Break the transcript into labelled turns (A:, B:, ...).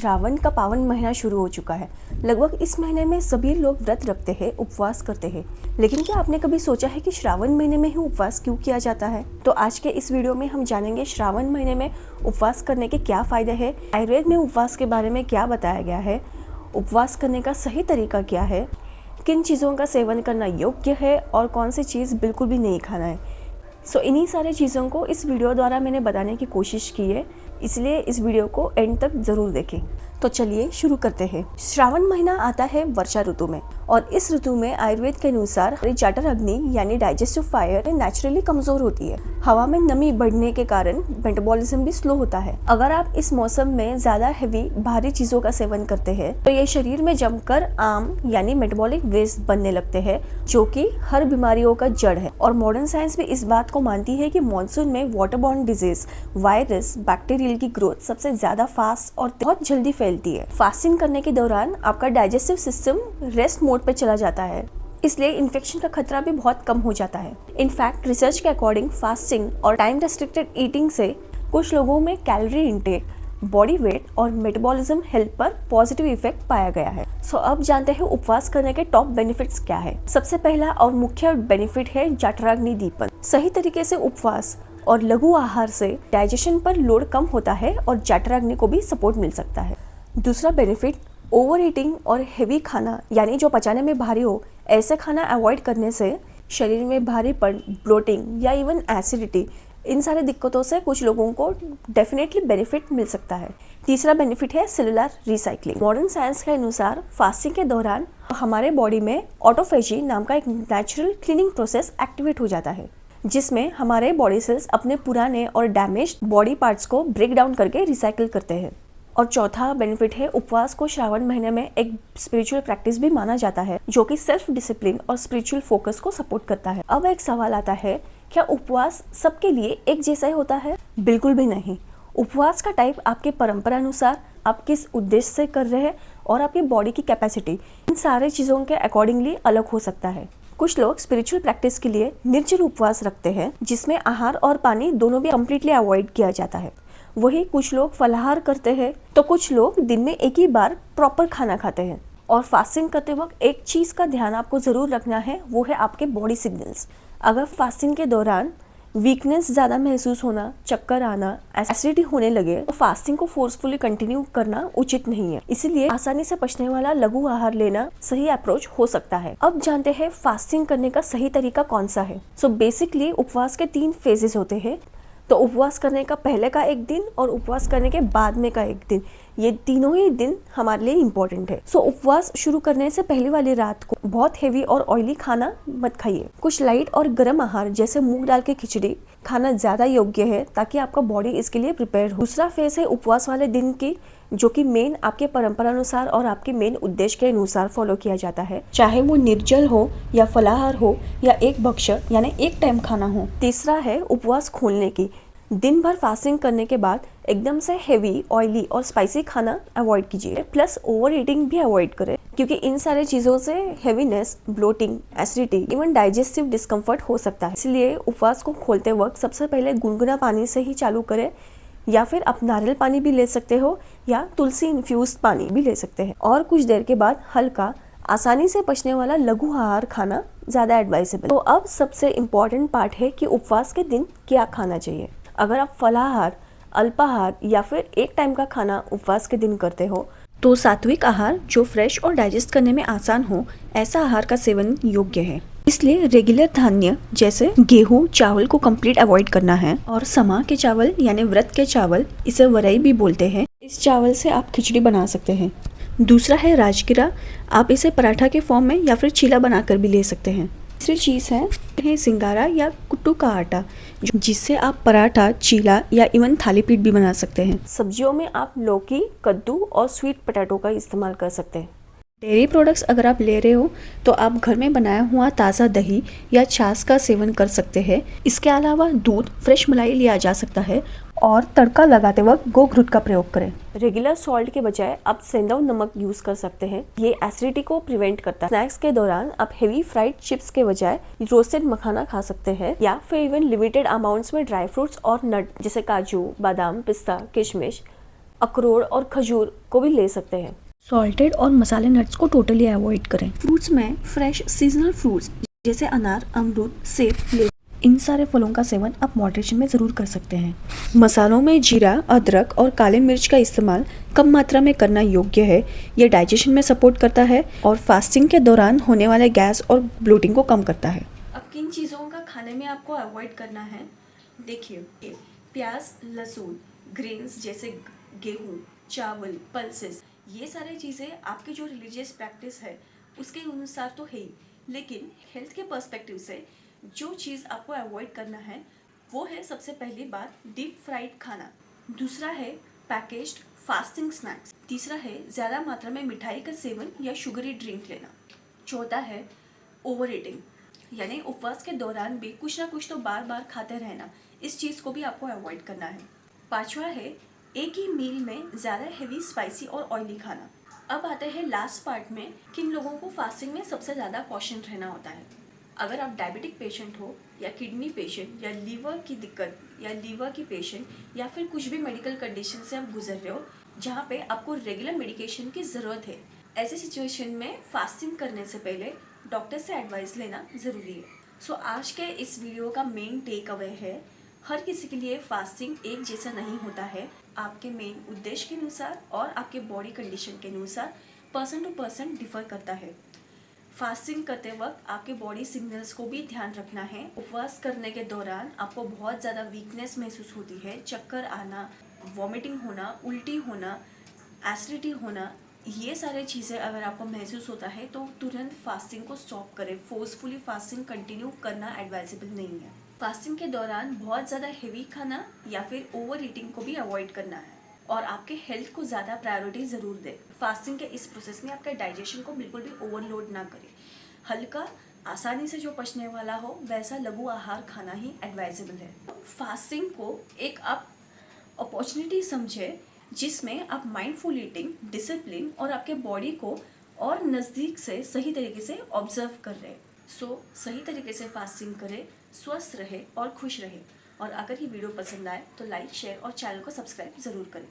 A: श्रावण का पावन महीना शुरू हो चुका है। लगभग इस महीने में सभी लोग व्रत रखते हैं, उपवास करते हैं। लेकिन क्या आपने कभी सोचा है कि श्रावण महीने में ही उपवास क्यों किया जाता है? तो आज के इस वीडियो में हम जानेंगे श्रावण महीने में उपवास करने के क्या फायदे हैं, आयुर्वेद में उपवास के बारे में क्या बताया गया है, उपवास करने का सही तरीका क्या है, किन चीज़ों का सेवन करना योग्य है और कौन सी चीज़ बिल्कुल भी नहीं खाना है। इन्हीं सारे चीज़ों को इस वीडियो द्वारा मैंने बताने की कोशिश की है, इसलिए इस वीडियो को एंड तक ज़रूर देखें। तो चलिए शुरू करते हैं। श्रावण महीना आता है वर्षा ऋतु में और इस ऋतु में आयुर्वेद के अनुसार जठर अग्नि यानी डाइजेस्टिव फायर नेचुरली कमजोर होती है। हवा में नमी बढ़ने के कारण मेटाबॉलिज्म भी स्लो होता है। अगर आप इस मौसम में ज्यादा हेवी भारी चीजों का सेवन करते हैं तो ये शरीर में जमकर आम यानी मेटाबॉलिक वेस्ट बनने लगते हैं, जो कि हर बीमारियों का जड़ है। और मॉडर्न साइंस भी इस बात को मानती है कि मानसून में वाटरबॉर्न डिजीज, वायरस, बैक्टीरियल की ग्रोथ सबसे ज्यादा फास्ट और बहुत जल्दी फैलती है। फास्टिंग करने के दौरान आपका डाइजेस्टिव सिस्टम रेस्ट मोड पे चला जाता है, इसलिए इन्फेक्शन का खतरा भी बहुत कम हो जाता है। इनफैक्ट रिसर्च के अकॉर्डिंग फास्टिंग और टाइम रेस्ट्रिक्टेड ईटिंग से कुछ लोगों में कैलोरी इंटेक, बॉडी वेट और मेटाबॉलिज्म हेल्थ पर पॉजिटिव इफेक्ट पाया गया है। अब जानते हैं उपवास करने के टॉप बेनिफिट्स क्या है। सबसे पहला और मुख्य बेनिफिट है जठराग्नि दीपन। सही तरीके से उपवास और लघु आहार से डाइजेशन पर लोड कम होता है और जठराग्नि को भी सपोर्ट मिल सकता है। दूसरा बेनिफिट, ओवर ईटिंग और हेवी खाना यानी जो पचाने में भारी हो, ऐसे खाना अवॉइड करने से शरीर में भारीपन, ब्लोटिंग या इवन एसिडिटी, इन सारे दिक्कतों से कुछ लोगों को डेफिनेटली बेनिफिट मिल सकता है। तीसरा बेनिफिट है सेलुलर रिसाइक्लिंग। मॉडर्न साइंस के अनुसार फास्टिंग के दौरान हमारे बॉडी में ऑटोफेजी नाम का एक नेचुरल क्लीनिंग प्रोसेस एक्टिवेट हो जाता है, जिसमें हमारे बॉडी सेल्स अपने पुराने और डैमेज बॉडी पार्ट्स को ब्रेक डाउन करके रिसाइकिल करते हैं। और चौथा बेनिफिट है, उपवास को श्रावण महीने में एक स्पिरिचुअल प्रैक्टिस भी माना जाता है, जो कि सेल्फ डिसिप्लिन और स्पिरिचुअल फोकस को सपोर्ट करता है। अब एक सवाल आता है, क्या उपवास सबके लिए एक जैसा ही होता है? बिल्कुल भी नहीं। उपवास का टाइप आपके परंपरा अनुसार, आप किस उद्देश्य से कर रहे हैं और आपकी बॉडी की कैपेसिटी, इन सारे चीज़ों के अकॉर्डिंगली अलग हो सकता है। कुछ लोग स्पिरिचुअल प्रैक्टिस के लिए निर्जल उपवास रखते हैं, जिसमें आहार और पानी दोनों भी कम्प्लीटली अवॉइड किया जाता है। वही कुछ लोग फलाहार करते हैं, तो कुछ लोग दिन में एक ही बार प्रॉपर खाना खाते हैं। और फास्टिंग करते वक्त एक चीज़ का ध्यान आपको ज़रूर रखना है, वो है आपके बॉडी सिग्नल्स। अगर फास्टिंग के दौरान वीकनेस ज़्यादा महसूस होना, चक्कर आना, एसिडिटी होने लगे, तो फास्टिंग को फोर्सफुली कंटिन्यू करना उचित नहीं है। इसीलिए आसानी से पचने वाला लघु आहार लेना सही अप्रोच हो सकता है। अब जानते हैं फास्टिंग करने का सही तरीका कौन सा है। बेसिकली उपवास के 3 फेजेस होते हैं। तो उपवास करने का पहले का एक दिन और उपवास करने के बाद में का एक दिन, ये तीनों ही दिन हमारे लिए इम्पोर्टेंट है। उपवास शुरू करने से पहली वाली रात को बहुत हेवी और ऑयली खाना मत खाइए। कुछ लाइट और गर्म आहार जैसे मूंग दाल की खिचड़ी खाना ज्यादा योग्य है, ताकि आपका बॉडी इसके लिए प्रिपेयर हो। दूसरा फेज है उपवास वाले दिन की, जो कि मेन आपके परंपरा अनुसार और आपके मेन उद्देश्य के अनुसार फॉलो किया जाता है, चाहे वो निर्जल हो या फलाहार हो या एक भक्ष्य यानी एक टाइम खाना हो। तीसरा है उपवास खोलने की। दिन भर फास्टिंग करने के बाद एकदम से हेवी, ऑयली और स्पाइसी खाना अवॉइड कीजिए, प्लस ओवर ईटिंग भी अवॉइड करें, क्योंकि इन सारे चीज़ों से heaviness, bloating, acidity, even digestive discomfort हो सकता है। इसलिए उपवास को खोलते वक्त सबसे पहले गुनगुना पानी से ही चालू करें, या फिर आप नारियल पानी भी ले सकते हो या तुलसी इन्फ्यूज्ड पानी भी ले सकते हैं। और कुछ देर के बाद हल्का, आसानी से पचने वाला लघु आहार खाना ज़्यादा एडवाइसेबल। तो अब सबसे इम्पॉर्टेंट पार्ट है कि उपवास के दिन क्या खाना चाहिए। अगर आप फलाहार, अल्पाहार या फिर एक टाइम का खाना उपवास के दिन करते हो, तो सात्विक आहार जो फ्रेश और डाइजेस्ट करने में आसान हो, ऐसा आहार का सेवन योग्य है। इसलिए रेगुलर धान्य जैसे गेहूं, चावल को कंप्लीट अवॉइड करना है। और समा के चावल यानी व्रत के चावल, इसे वरई भी बोलते हैं, इस चावल से आप खिचड़ी बना सकते हैं। दूसरा है राजगिरा, आप इसे पराठा के फॉर्म में या फिर चीला बनाकर भी ले सकते हैं। तीसरी चीज़ है सिंगारा या कुट्टू का आटा, जिससे आप पराठा, चीला या इवन थाली पीठ भी बना सकते हैं। सब्जियों में आप लौकी, कद्दू और स्वीट पोटैटो का इस्तेमाल कर सकते हैं। डेयरी प्रोडक्ट्स अगर आप ले रहे हो तो आप घर में बनाया हुआ ताज़ा दही या छाछ का सेवन कर सकते हैं। इसके अलावा दूध, फ्रेश मलाई लिया जा सकता है और तड़का लगाते वक्त गोघृत का प्रयोग करें। रेगुलर सॉल्ट के बजाय आप सेंधव नमक यूज कर सकते हैं, ये एसिडिटी को प्रिवेंट करता है। स्नैक्स के दौरान आप हेवी फ्राइड चिप्स के बजाय रोस्टेड मखाना खा सकते हैं, या फिर इवन लिमिटेड अमाउंट्स में ड्राई फ्रूट्स और नट जैसे काजू, बादाम, पिस्ता, किशमिश अखरोट और खजूर को भी ले सकते हैं।
B: सॉल्टेड और मसाले नट्स को टोटली अवॉइड करें।
A: फ्रूट्स में फ्रेश सीजनल फ्रूट्स जैसे अनार, अमरूद, सेब ले।
B: इन सारे फलों का सेवन आप मॉडरेशन में ज़रूर कर सकते हैं।
A: मसालों में जीरा, अदरक और काली मिर्च का इस्तेमाल कम मात्रा में करना योग्य है। ये डाइजेशन में सपोर्ट करता है और फास्टिंग के दौरान होने वाले गैस और ब्लोटिंग को कम करता है। अब किन चीज़ों का खाने में आपको अवॉइड करना है? देखिए, प्याज, लहसुन, ग्रेन्स जैसे गेहूँ, चावल, पल्सेस, ये सारी चीज़ें आपकी जो रिलीजियस प्रैक्टिस है उसके अनुसार तो है ही, लेकिन हेल्थ के पर्सपेक्टिव से जो चीज़ आपको अवॉइड करना है वो है सबसे पहली बात डीप फ्राइड खाना, दूसरा है पैकेज्ड फास्टिंग स्नैक्स, तीसरा है ज़्यादा मात्रा में मिठाई का सेवन या शुगरी ड्रिंक लेना, चौथा है ओवर ईटिंग यानी उपवास के दौरान भी कुछ ना कुछ तो बार बार खाते रहना, इस चीज़ को भी आपको अवॉइड करना है। पांचवा है एक ही मील में ज़्यादा हेवी, स्पाइसी और ऑयली खाना। अब आते हैं लास्ट पार्ट में, किन लोगों को फास्टिंग में सबसे ज़्यादा कॉशन रहना होता है। अगर आप डायबिटिक पेशेंट हो या किडनी पेशेंट या लीवर की दिक्कत या लीवर की पेशेंट या फिर कुछ भी मेडिकल कंडीशन से आप गुजर रहे हो जहाँ पे आपको रेगुलर मेडिकेशन की ज़रूरत है, ऐसे सिचुएशन में फास्टिंग करने से पहले डॉक्टर से एडवाइस लेना ज़रूरी है। सो आज के इस वीडियो का मेन टेक अवे है, हर किसी के लिए फास्टिंग एक जैसा नहीं होता है। आपके मेन उद्देश्य के अनुसार और आपके बॉडी कंडीशन के अनुसार पर्सन टू पर्सन डिफर करता है। फास्टिंग करते वक्त आपके बॉडी सिग्नल्स को भी ध्यान रखना है। उपवास करने के दौरान आपको बहुत ज़्यादा वीकनेस महसूस होती है, चक्कर आना, वॉमिटिंग होना, उल्टी होना, एसिडिटी होना, ये सारी चीज़ें अगर आपको महसूस होता है तो तुरंत फास्टिंग को स्टॉप करें। फोर्सफुली फास्टिंग कंटिन्यू करना एडवाइजेबल नहीं है। फास्टिंग के दौरान बहुत ज़्यादा हेवी खाना या फिर ओवर ईटिंग को भी अवॉइड करना है और आपके हेल्थ को ज़्यादा प्रायोरिटी ज़रूर दें। फास्टिंग के इस प्रोसेस में आपके डाइजेशन को बिल्कुल भी ओवरलोड ना करें। हल्का, आसानी से जो पचने वाला हो वैसा लघु आहार खाना ही एडवाइजेबल है। फास्टिंग को एक आप अपॉर्चुनिटी समझे जिसमें आप माइंडफुल ईटिंग, डिसिप्लिन और आपके बॉडी को और नज़दीक से सही तरीके से ऑब्जर्व कर रहे हैं। सो सही तरीके से फास्टिंग करें, स्वस्थ रहे और खुश रहे। और अगर ये वीडियो पसंद आए तो लाइक, शेयर और चैनल को सब्सक्राइब ज़रूर करें।